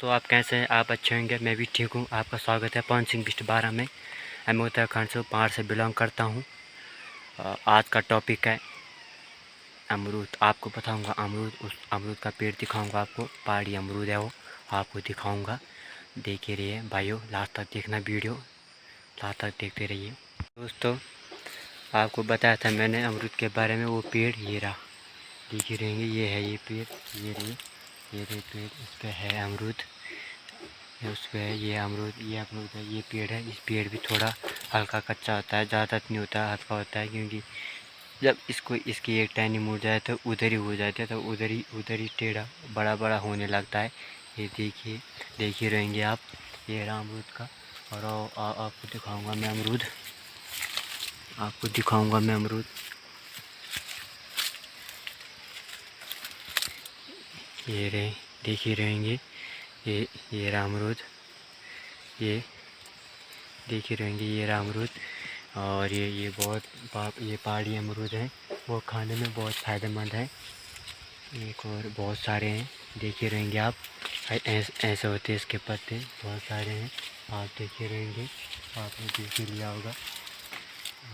दोस्तों, आप कैसे हैं? आप अच्छे होंगे। मैं भी ठीक हूँ। आपका स्वागत है पवन सिंह बिस्ट 12 में। मैं उत्तराखंड से पहाड़ से बिलोंग करता हूँ। आज का टॉपिक है अमरूद। आपको बताऊँगा अमरूद, उस अमरूद का पेड़ दिखाऊँगा आपको। पहाड़ी अमरूद है वो, आपको दिखाऊँगा। देखते रहिए भाइयों, लास्ट तक देखना वीडियो, लास्ट तक देखते रहिए। दोस्तों, आपको बताया था मैंने अमरूद के बारे में। वो पेड़ ये रहा, देखिए रहेंगे। ये है ये पेड़, ये रहे पेड़, इस पर है अमरूद। उस पे है ये अमरूद, ये अमरूद है, ये पेड़ है। इस पेड़ भी थोड़ा हल्का कच्चा होता है, ज़्यादा नहीं होता, हल्का होता है। क्योंकि जब इसको इसकी एक टहनी मुड़ जाए तो उधर ही हो जाते हैं, तो उधर ही टेढ़ा बड़ा बड़ा होने लगता है। ये देखिए, देखिए रहेंगे आप। ये रहा अमरूद का। और आपको दिखाऊंगा मैं अमरूद, आपको दिखाऊंगा मैं अमरूद। ये रहे, देखिए रहेंगे। ये रहा अमरूद, ये देखिए रहेंगे। ये रहा अमरूद। और ये बहुत ये पहाड़ी अमरूद है, वो खाने में बहुत फ़ायदेमंद है। एक और बहुत सारे हैं, देखिए रहेंगे आप। ऐसे होते हैं इसके पत्ते, बहुत सारे हैं, आप देखिए रहेंगे। आपने देख ही लिया होगा।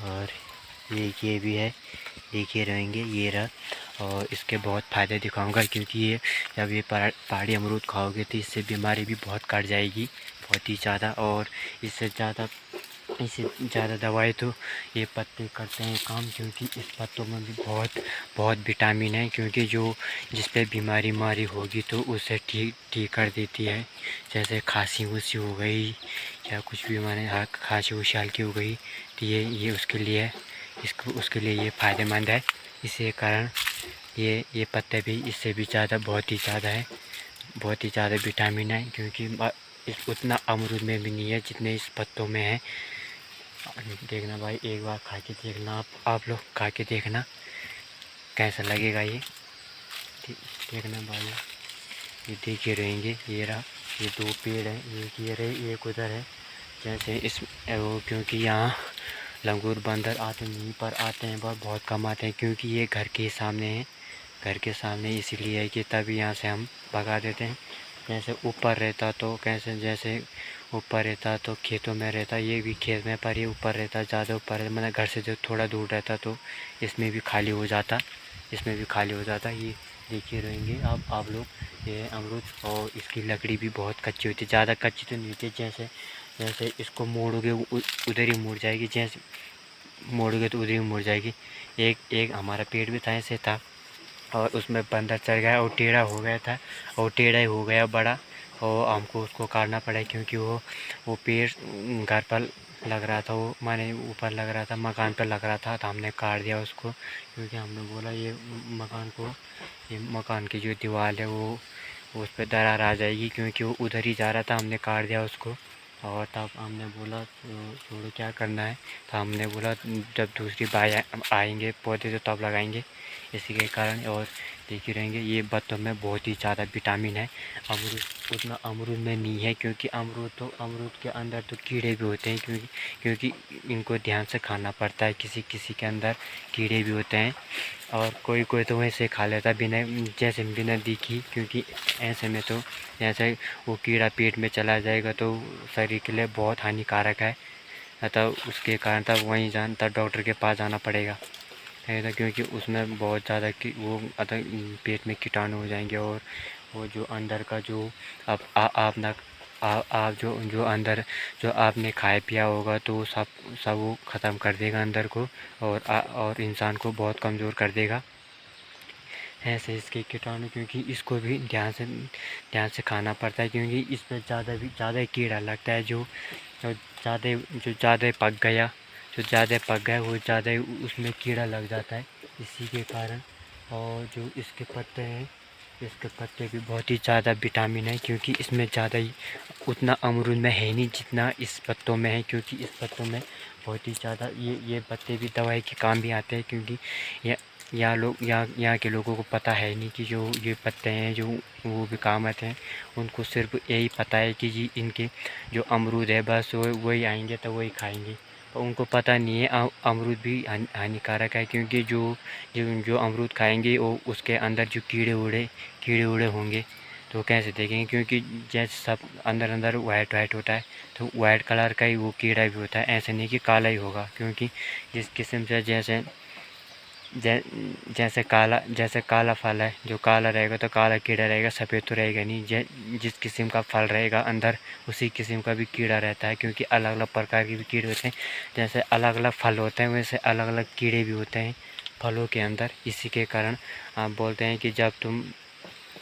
और ये भी है, देखिए रहेंगे। ये रहा। और इसके बहुत फ़ायदे दिखाऊंगा, क्योंकि ये जब ये पहाड़ी अमरूद खाओगे तो इससे बीमारी भी बहुत कट जाएगी, बहुत ही ज़्यादा। और इससे ज़्यादा दवाई तो ये पत्ते करते हैं काम, क्योंकि इस पत्तों में भी बहुत बहुत विटामिन है। क्योंकि जिस पे बीमारी होगी तो उसे ठीक कर देती है। जैसे खांसी उसी हो गई, या कुछ भी माने खांसी उसी हल्की हो गई, तो ये उसके लिए ये फ़ायदेमंद है। इसी कारण ये पत्ते भी इससे भी ज़्यादा, बहुत ही ज़्यादा है, बहुत ही ज़्यादा विटामिन है। क्योंकि उतना अमरूद में भी नहीं है जितने इस पत्तों में है। देखना भाई, एक बार खा के देखना, आप लोग खा के देखना कैसा लगेगा ये। देखना भाई, ये देखिए रहेंगे। ये रहा, ये दो पेड़ हैं, एक ये रहे, एक उधर है। जैसे इस वो, क्योंकि यहाँ लंगूर बंदर आते नहीं, पर आते हैं बहुत कम आते हैं, क्योंकि ये घर के सामने है। घर के सामने इसलिए है कि तभी यहाँ से हम भगा देते हैं। जैसे ऊपर रहता तो कैसे, जैसे ऊपर रहता तो खेतों में रहता, ये भी खेत में, पर ये ऊपर रहता, ज़्यादा ऊपर, मतलब घर से जो थोड़ा दूर रहता तो इसमें भी खाली हो जाता, इसमें भी खाली हो जाता। ये देखिए रहेंगे आप लोग। ये अमरूद, और इसकी लकड़ी भी बहुत कच्ची होती है, ज़्यादा कच्ची तो नहीं होती। जैसे जैसे इसको मोड़ोगे उधर ही मुड़ जाएगी, जैसे मोड़ोगे तो उधर ही मुड़ जाएगी। एक हमारा पेड़ भी था, ऐसे था, और उसमें बंदर चढ़ गया और टेढ़ा हो गया था, और टेढ़ा ही हो गया बड़ा। और हमको उसको काटना पड़ा, क्योंकि वो पेड़ घर पर लग रहा था, वो माने ऊपर लग रहा था, मकान पर लग रहा था, तो हमने काट दिया उसको। क्योंकि हमने बोला ये मकान की जो दीवार है वो उस पर दरार आ जाएगी, क्योंकि वो उधर ही जा रहा था, हमने काट दिया उसको। और तब हमने बोला छोड़ो, क्या करना है। तो हमने बोला जब दूसरी बार आएंगे पौधे तो तब लगाएंगे, इसी के कारण। और देखिए रहेंगे, ये पत्तों में बहुत ही ज़्यादा विटामिन है। अमरूद उतना अमरूद में नहीं है, क्योंकि अमरूद के अंदर तो कीड़े भी होते हैं, क्योंकि इनको ध्यान से खाना पड़ता है। किसी किसी के अंदर कीड़े भी होते हैं, और कोई कोई तो वैसे खा लेता बिना, जैसे बिना दिखी। क्योंकि ऐसे में तो जैसे वो कीड़ा पेट में चला जाएगा तो शरीर के लिए बहुत हानिकारक है। अतः उसके कारण तब वहीं तब डॉक्टर के पास जाना पड़ेगा, है ना। क्योंकि उसमें बहुत ज़्यादा कि वो अतः पेट में कीटाणु हो जाएंगे, और वो जो अंदर का जो आप ना आप जो अंदर जो आपने खाया पिया होगा तो वो सब वो ख़त्म कर देगा अंदर को, और इंसान को बहुत कमज़ोर कर देगा। ऐसे इसके कीटाणु, क्योंकि इसको भी ध्यान से खाना पड़ता है, क्योंकि इस पर ज़्यादा कीड़ा लगता है। जो ज़्यादा पक गया वो ज़्यादा उसमें कीड़ा लग जाता है, इसी के कारण। और जो इसके पत्ते हैं, इसके पत्ते भी बहुत ही ज़्यादा विटामिन है, क्योंकि इसमें ज़्यादा ही उतना अमरूद में है नहीं जितना इस पत्तों में है। क्योंकि इस पत्तों में बहुत ही ज़्यादा ये पत्ते भी दवाई के काम भी आते हैं। क्योंकि यहाँ के लोगों को पता है नहीं कि जो ये पत्ते हैं जो वो भी काम आते हैं। उनको सिर्फ यही पता है कि जी इनके जो अमरूद है बस वही आएंगे तो वही खाएंगे। तो उनको पता नहीं है अमरूद भी हानिकारक है, क्योंकि जो अमरूद खाएंगे वो उसके अंदर जो कीड़े उड़े होंगे, तो कैसे देखेंगे, क्योंकि जैसे सब अंदर अंदर वाइट वाइट होता है तो वाइट कलर का ही वो कीड़ा भी होता है, ऐसे नहीं कि काला ही होगा। क्योंकि जिस किस्म से जैसे काला फल है, जो काला रहेगा तो काला कीड़ा रहेगा, सफ़ेद तो रहेगा नहीं। जिस किस्म का फल रहेगा अंदर उसी किस्म का भी कीड़ा रहता है, क्योंकि अलग अलग प्रकार के भी कीड़े होते हैं। जैसे अलग अलग फल होते हैं वैसे अलग अलग कीड़े भी होते हैं फलों के अंदर। इसी के कारण आप बोलते हैं कि जब तुम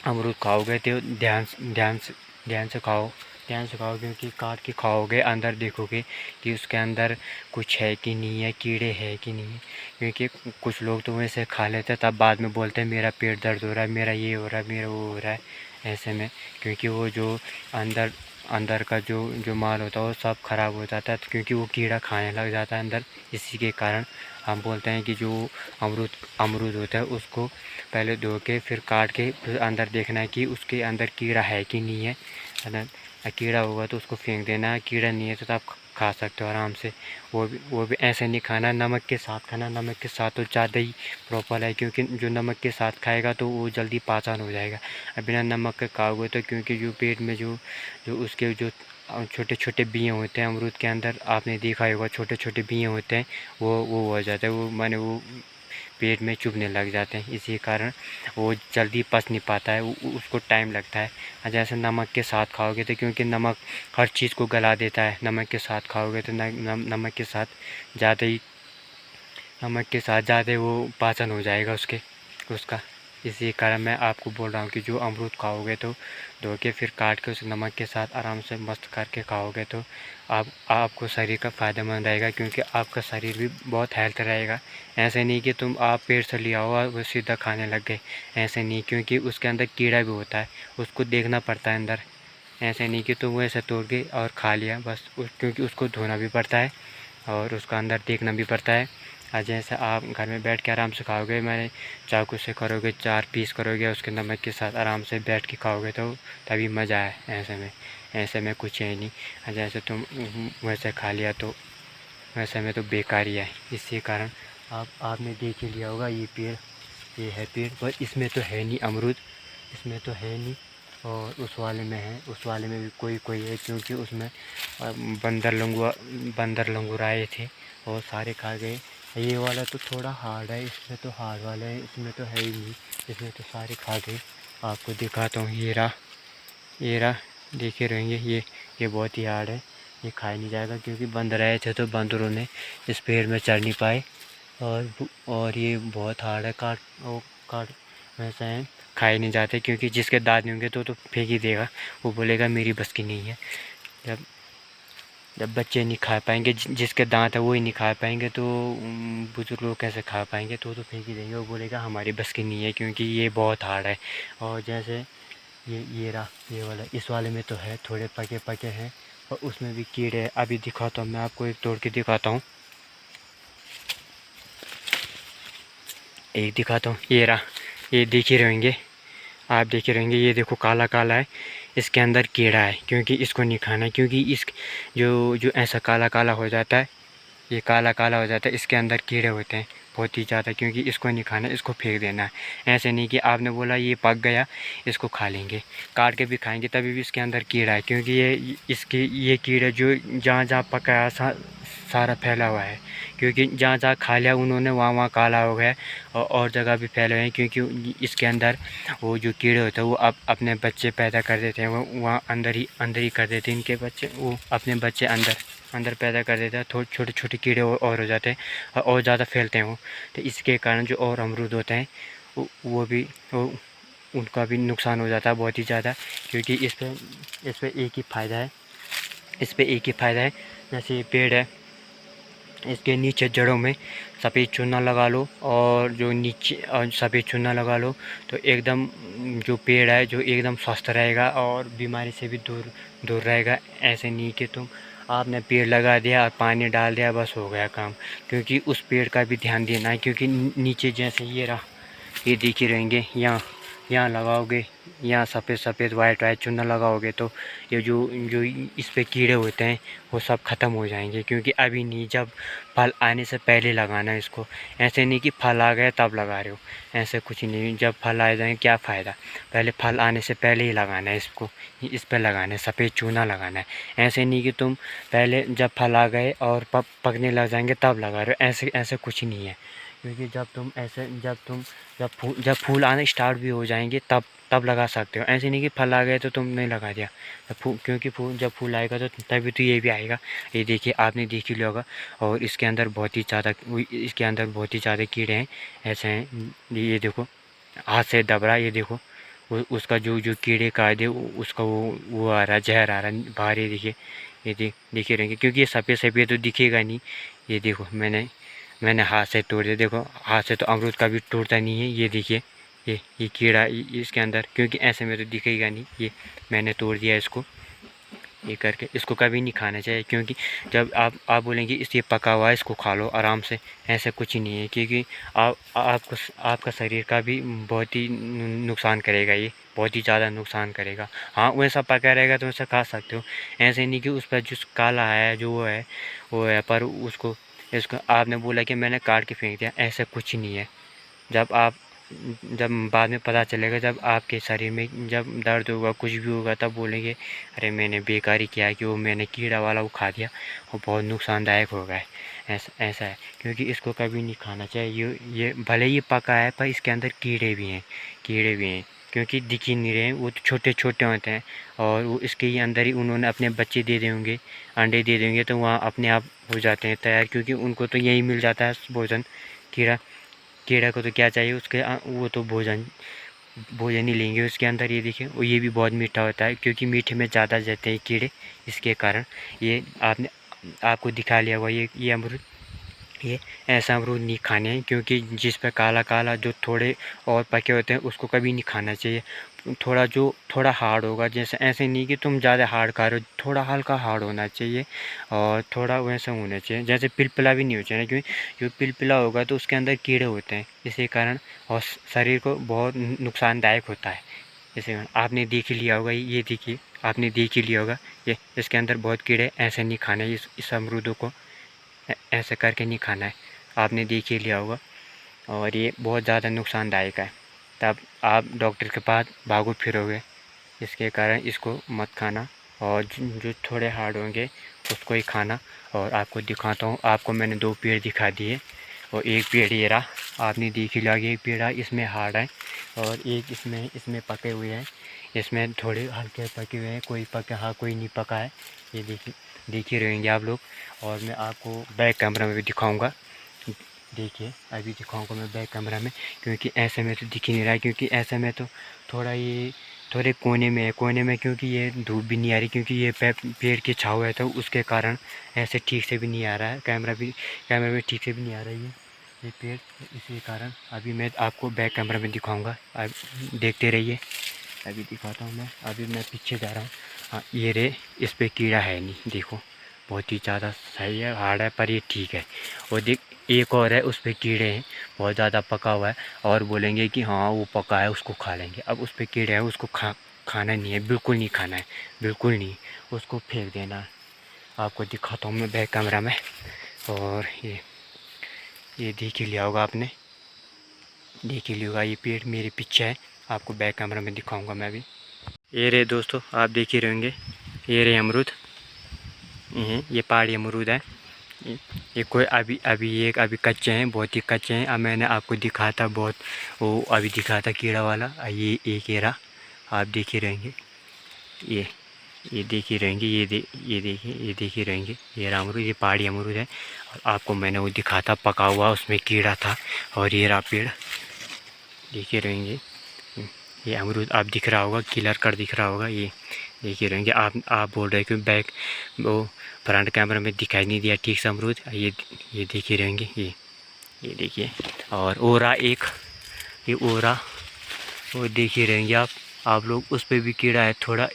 अमरूद खाओगे तो ध्यान से खाओ, क्योंकि काट के खाओगे अंदर देखोगे कि उसके अंदर कुछ है कि नहीं है, कीड़े है कि नहीं है। क्योंकि कुछ लोग तो वैसे खा लेते हैं, तब बाद में बोलते हैं मेरा पेट दर्द हो रहा है, मेरा ये हो रहा है, मेरा वो हो रहा है। ऐसे में क्योंकि वो जो अंदर अंदर का जो माल होता है वो सब ख़राब हो जाता है, क्योंकि वो कीड़ा खाने लग जाता है अंदर। इसी के कारण हम बोलते हैं कि जो अमरूद होता है उसको पहले धो के फिर काट के फिर अंदर देखना है कि उसके अंदर कीड़ा है कि नहीं है। अगर कीड़ा होगा तो उसको फेंक देना है, कीड़ा नहीं है तो आप खा सकते हो आराम से। वो भी ऐसे नहीं खाना, नमक के साथ खाना। नमक के साथ तो ज़्यादा ही प्रॉपर है, क्योंकि जो नमक के साथ खाएगा तो वो जल्दी पाचन हो जाएगा। बिना नमक के खाओगे तो क्योंकि जो पेट में जो जो उसके जो छोटे छोटे बीए होते हैं अमरूद के अंदर, आपने देखा ही होगा छोटे छोटे बीए होते हैं, वो हो जाता है, वो माने वो पेट में चुभने लग जाते हैं। इसी कारण वो जल्दी पच नहीं पाता है, उसको टाइम लगता है। जैसे नमक के साथ खाओगे तो क्योंकि नमक हर चीज़ को गला देता है, नमक के साथ खाओगे तो नमक के साथ ज़्यादा वो पाचन हो जाएगा उसका। इसी कारण मैं आपको बोल रहा हूँ कि जो अमरूद खाओगे तो धो के फिर काट के उसे नमक के साथ आराम से मस्त करके खाओगे तो आपको शरीर का फ़ायदेमंद रहेगा, क्योंकि आपका शरीर भी बहुत हेल्थ रहेगा। ऐसे नहीं कि तुम आप पेट से ले आओ और वो सीधा खाने लग गए, ऐसे नहीं, क्योंकि उसके अंदर कीड़ा भी होता है, उसको देखना पड़ता है अंदर। ऐसे नहीं कि तुम वैसे तोड़ के और खा लिया बस, क्योंकि उसको धोना भी पड़ता है और उसका अंदर देखना भी पड़ता है। और जैसे आप घर में बैठ के आराम से खाओगे, मैंने चाकू से करोगे 4 पीस करोगे उसके नमक के साथ आराम से बैठ के खाओगे तो तभी मज़ा है। ऐसे में कुछ है नहीं। और जैसे तुम वैसे खा लिया तो वैसे में तो बेकार ही है। इसी कारण आपने देख ही लिया होगा, ये है पेड़, पर इसमें तो है नहीं अमरूद, इसमें तो है नहीं। और उस वाले में है, उस वाले में भी कोई कोई है, क्योंकि उसमें बंदर लंगूर आए थे और सारे खा गए। ये वाला तो थोड़ा हार्ड है, इसमें तो हार्ड वाला है, इसमें तो है ही नहीं, इसमें तो सारे खा गए। आपको दिखाता हूँ, ये रहा देखे रहेंगे। ये बहुत ही हार्ड है, ये खाया नहीं जाएगा, क्योंकि बंदर आए थे तो बंदरों ने इस पेड़ में चढ़ नहीं पाए। और ये बहुत हार्ड है, काट वैसा है, खाए नहीं जाते, क्योंकि जिसके दांत नहीं होंगे तो फेंक ही देगा, वो बोलेगा मेरी बस की नहीं है। जब बच्चे नहीं खा पाएंगे, जिसके दांत है वो ही नहीं खा पाएंगे, तो बुजुर्ग लोग कैसे खा पाएंगे, तो फेंक ही देंगे, वो बोलेगा हमारी बस की नहीं है, क्योंकि ये बहुत हार्ड है। और जैसे ये रहा, ये वाला, इस वाले में तो है थोड़े पके पके हैं और उसमें भी कीड़े हैं। अभी दिखाता हूँ, मैं आपको एक तोड़ के दिखाता हूँ, एक दिखाता हूँ। ये रहा, ये देख ही रहेंगे, आप देखे रहेंगे, ये देखो काला काला है, इसके अंदर कीड़ा है, क्योंकि इसको नहीं खाना है, क्योंकि इस जो ऐसा काला काला हो जाता है, ये काला काला हो जाता है, इसके अंदर कीड़े होते हैं बहुत ही ज़्यादा, क्योंकि इसको नहीं खाना, इसको फेंक देना है। ऐसे नहीं कि आपने बोला ये पक गया इसको खा लेंगे, काट के भी खाएंगे तभी भी इसके अंदर कीड़ा है, क्योंकि ये कीड़ा जो जहाँ जहाँ पकाया सारा फैला हुआ है, क्योंकि जहाँ जहाँ खा लिया उन्होंने वहाँ वहाँ काला हो गया और जगह भी फैले हुए हैं, क्योंकि इसके अंदर वो जो कीड़े होते हैं वो अपने बच्चे पैदा कर देते हैं, वो वहाँ अंदर ही कर देते हैं, इनके बच्चे, वो अपने बच्चे अंदर पैदा कर देता है, थोड़े छोटे छोटे कीड़े और हो जाते हैं और ज़्यादा फैलते हैं वो। तो इसके कारण जो और अमरूद होते हैं वो उनका भी नुकसान हो जाता है बहुत ही ज़्यादा, क्योंकि इस पर एक ही फ़ायदा है, जैसे ये पेड़ है, इसके नीचे जड़ों में सफ़ेद चूना लगा लो, और जो नीचे सफ़ेद चूना लगा लो तो एकदम जो पेड़ है जो एकदम स्वस्थ रहेगा और बीमारी से भी दूर रहेगा। ऐसे नहीं कि तुम आपने पेड़ लगा दिया और पानी डाल दिया बस हो गया काम, क्योंकि उस पेड़ का भी ध्यान देना है, क्योंकि नीचे जैसे ये रहा, ये दिख ही रहेंगे, यहाँ लगाओगे यहाँ सफ़ेद सफ़ेद वाइट वाइट चूना लगाओगे तो ये जो जो इस पे कीड़े होते हैं वो सब ख़त्म हो जाएंगे। क्योंकि अभी नहीं, जब फल आने से पहले लगाना है इसको। ऐसे नहीं कि फल आ गए तब लगा रहे हो, ऐसे कुछ नहीं। जब फल आ जाएंगे क्या फ़ायदा, पहले फल आने से पहले ही लगाना है इसको। इस पर लगाना है, सफ़ेद चूना लगाना है। ऐसे नहीं कि तुम पहले जब फल आ गए और पकने लग जाएंगे तब लगा रहे हो, ऐसे ऐसे कुछ नहीं है। क्योंकि जब तुम ऐसे जब फूल आने स्टार्ट भी हो जाएंगे तब लगा सकते हो। ऐसे नहीं कि फल आ गए तो तुमने नहीं लगा दिया। क्योंकि जब फूल आएगा तो तभी तो ये भी आएगा। ये देखिए, आपने देख ही लिया होगा। और इसके अंदर बहुत ही ज़्यादा कीड़े हैं, ऐसे हैं। ये देखो, हाथ से दब रहा है, ये देखो। उसका जो कीड़े का दे उसका वो आ रहा है, जहर आ रहा है बाहर। ये देखिए, ये देखिए रहेंगे। क्योंकि ये सफ़ेद सफ़ेद तो दिखेगा नहीं। ये देखो, मैंने हाथ से तोड़ दिया। देखो, हाथ से तो अमरूद का भी टूटता नहीं है। ये देखिए, ये कीड़ा इसके अंदर, क्योंकि ऐसे में तो दिखेगा नहीं। ये मैंने तोड़ दिया इसको, ये करके। इसको कभी नहीं खाना चाहिए। क्योंकि जब आप बोलेंगे इस ये पका हुआ है, इसको खा लो आराम से, ऐसा कुछ ही नहीं है। क्योंकि आपका शरीर का भी बहुत ही नुकसान करेगा, ये बहुत ही ज़्यादा नुकसान करेगा। हाँ, वैसा पका रहेगा तो वैसा खा सकते हो। ऐसे नहीं कि उस पर जो काला है, जो वो है पर उसको इसको आपने बोला कि मैंने काट के फेंक दिया, ऐसा कुछ नहीं है। जब बाद में पता चलेगा, जब आपके शरीर में जब दर्द होगा, कुछ भी होगा, तब बोलेंगे अरे मैंने बेकार ही किया कि वो मैंने कीड़ा वाला वो खा दिया, वो बहुत नुकसानदायक होगा है। ऐसा है। क्योंकि इसको कभी नहीं खाना चाहिए। ये भले ही पका है पर इसके अंदर कीड़े भी हैं। क्योंकि दिख ही नहीं रहे हैं, वो तो छोटे छोटे होते हैं। और वो इसके ही अंदर ही उन्होंने अपने बच्चे दे दें होंगे, अंडे दे देंगे, तो वहाँ अपने आप हो जाते हैं तैयार। क्योंकि उनको तो यही मिल जाता है भोजन। कीड़ा कीड़ा को तो क्या चाहिए, उसके वो तो भोजन ही लेंगे उसके अंदर। ये देखिए, और ये भी बहुत मीठा होता है। क्योंकि मीठे में ज़्यादा जाते हैं कीड़े, इसके कारण। ये आपको दिखा लिया हुआ, ये अमरूद, ये ऐसा अमरूद नहीं खाने हैं। क्योंकि जिस पे काला काला जो थोड़े और पके होते हैं उसको कभी नहीं खाना चाहिए। थोड़ा हार्ड होगा, जैसे ऐसे नहीं कि तुम ज़्यादा हार्ड खा रहे हो, थोड़ा हल्का हार्ड होना चाहिए। और थोड़ा वैसा होना चाहिए, जैसे पिलपिला भी नहीं हो चाहिए। क्योंकि जो पिलपिला होगा तो उसके अंदर कीड़े होते हैं, इसी कारण और शरीर को बहुत नुकसानदायक होता है। इसी कारण आपने देख ही लिया होगा, ये देखिए, आपने देख ही लिया होगा, ये इसके अंदर बहुत कीड़े। ऐसे नहीं खाना है इस अमरूदों को, ऐसे करके नहीं खाना है। आपने देख ही लिया होगा। और ये बहुत ज़्यादा नुकसानदायक है। तब आप डॉक्टर के पास भागो फिरोगे, इसके कारण इसको मत खाना। और जो थोड़े हार्ड होंगे उसको ही खाना। और आपको दिखाता हूँ, आपको मैंने 2 पेड़ दिखा दिए। और एक पेड़ ये रहा, आपने देख ही लिया कि एक पेड़ इसमें हार्ड है और एक इसमें पके हुए हैं। इसमें थोड़े हल्के पके हुए हैं, कोई पका, हाँ कोई नहीं पका है। ये देख ही रहेंगे आप लोग। और मैं आपको बैक कैमरा में भी दिखाऊंगा। देखिए, अभी दिखाऊंगा मैं बैक कैमरा में। क्योंकि ऐसे में तो दिख ही नहीं रहा है। क्योंकि ऐसे में तो थोड़े कोने में है, क्योंकि ये धूप भी नहीं आ रही। क्योंकि ये पेड़ की छाँव है, तो उसके कारण ऐसे ठीक से भी नहीं आ रहा है। कैमरा में ठीक से भी नहीं आ रही है ये पेड़, इसी कारण। अभी मैं आपको बैक कैमरा में दिखाऊंगा, आप देखते रहिए। अभी दिखाता हूँ मैं, अभी मैं पीछे जा रहा हूँ। हाँ, ये रे, इस पर कीड़ा है नहीं, देखो बहुत ही ज़्यादा सही है, हार्ड है पर ये ठीक है। और देख, एक और है, उस पर कीड़े हैं, बहुत ज़्यादा पका हुआ है। और बोलेंगे कि हाँ वो पका है, उसको खा लेंगे। अब उस पर कीड़े हैं, उसको खाना नहीं है, बिल्कुल नहीं खाना है, बिल्कुल नहीं। उसको फेंक देना है। आपको दिखाता हूँ मैं बैक कैमरा में। और ये देख ही लिया होगा आपने, देख ही लिया होगा, ये पेड़ मेरे पीछे है। आपको बैक कैमरा में दिखाऊंगा मैं भी। ये रहे दोस्तों, आप देख ही रहेंगे, ये रहे अमरूद। ये पहाड़ी अमरूद है। ये कोई अभी कच्चे हैं, बहुत ही कच्चे हैं। अब मैंने आपको दिखा था बहुत, वो अभी दिखा था कीड़ा वाला। ये एक एरा आप देख ही रहेंगे, ये देख ही रहेंगे। ये देखिए, ये देख ही रहेंगे, ये रहा अमरूद, ये पहाड़ी अमरूद है। और आपको मैंने वो दिखा था पका हुआ, उसमें कीड़ा था। और ये रहा पेड़, देख ही रहेंगे। ये अमरूद आप दिख रहा होगा, क्लियर कर दिख रहा होगा। ये देखिए रहेंगे। आप बोल रहे हैं कि बैक वो फ्रंट कैमरा में दिखाई नहीं दिया ठीक से अमरूद। ये देखिए रहेंगे, ये देखिए। और ओरा एक, ये ओरा, वो देखिए रहेंगे आप लोग। उस पर भी कीड़ा है थोड़ा।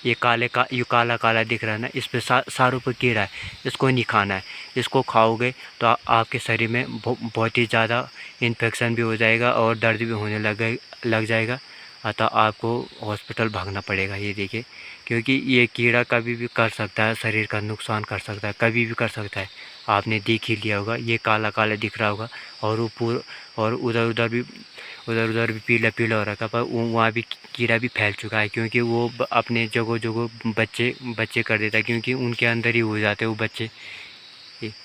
ये काला काला दिख रहा है ना, इस पे सारों पर कीड़ा है। इसको नहीं खाना है। इसको खाओगे तो आपके शरीर में बहुत ही ज़्यादा इन्फेक्शन भी हो जाएगा और दर्द भी होने लग जाएगा। अतः आपको हॉस्पिटल भागना पड़ेगा। ये देखिए, क्योंकि ये कीड़ा कभी भी कर सकता है, शरीर का नुकसान कर सकता है, कभी भी कर सकता है। आपने देख ही लिया होगा, ये काला काला दिख रहा होगा और वो और उधर उधर भी पीला पीला हो रखा, पर वहाँ भी कीड़ा भी फैल चुका है, क्योंकि वो अपने जगह जगह बच्चे कर देता है, क्योंकि उनके अंदर ही हो जाते हैं वो बच्चे।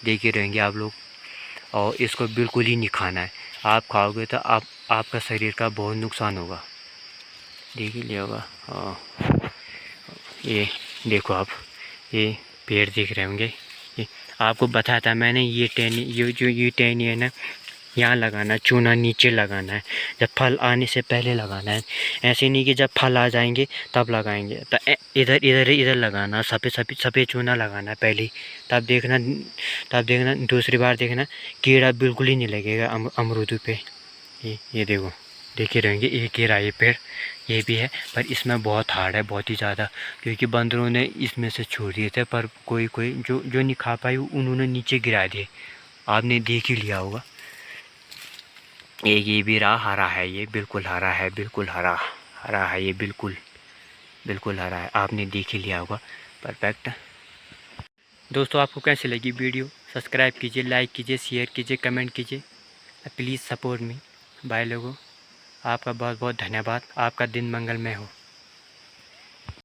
देख ही रहेंगे आप लोग। और इसको बिल्कुल ही नहीं खाना है। आप खाओगे तो आपका शरीर का बहुत नुकसान होगा। देख ही लिया होगा। ये देखो आप, ये पेड़ दिख रहे होंगे। ये आपको बताया था मैंने, ये टहनी है ना, यहाँ लगाना है, चूना नीचे लगाना है, जब फल आने से पहले लगाना है। ऐसे नहीं कि जब फल आ जाएंगे तब लगाएंगे। तो इधर लगाना, सफ़ेद चूना लगाना है पहले। तब देखना दूसरी बार देखना कीड़ा बिल्कुल ही नहीं लगेगा अमरूद पे। ये देखो, देखे रहेंगे, एक कीड़ा ये पेड़ ये भी है, पर इसमें बहुत हार्ड है, बहुत ही ज़्यादा, क्योंकि बंदरों ने इसमें से छोड़ दिए थे। पर कोई जो नहीं खा पाई उन्होंने नीचे गिरा दिए। आपने देख ही लिया होगा। ये भी रहा, हरा है, ये बिल्कुल हरा है, बिल्कुल हरा है, ये बिल्कुल हरा है। आपने देख ही लिया होगा। परफेक्ट। दोस्तों, आपको कैसी लगी वीडियो? सब्सक्राइब कीजिए, लाइक कीजिए, शेयर कीजिए, कमेंट कीजिए। Please support me. बाय लोगों, आपका बहुत बहुत धन्यवाद। आपका दिन मंगलमय हो।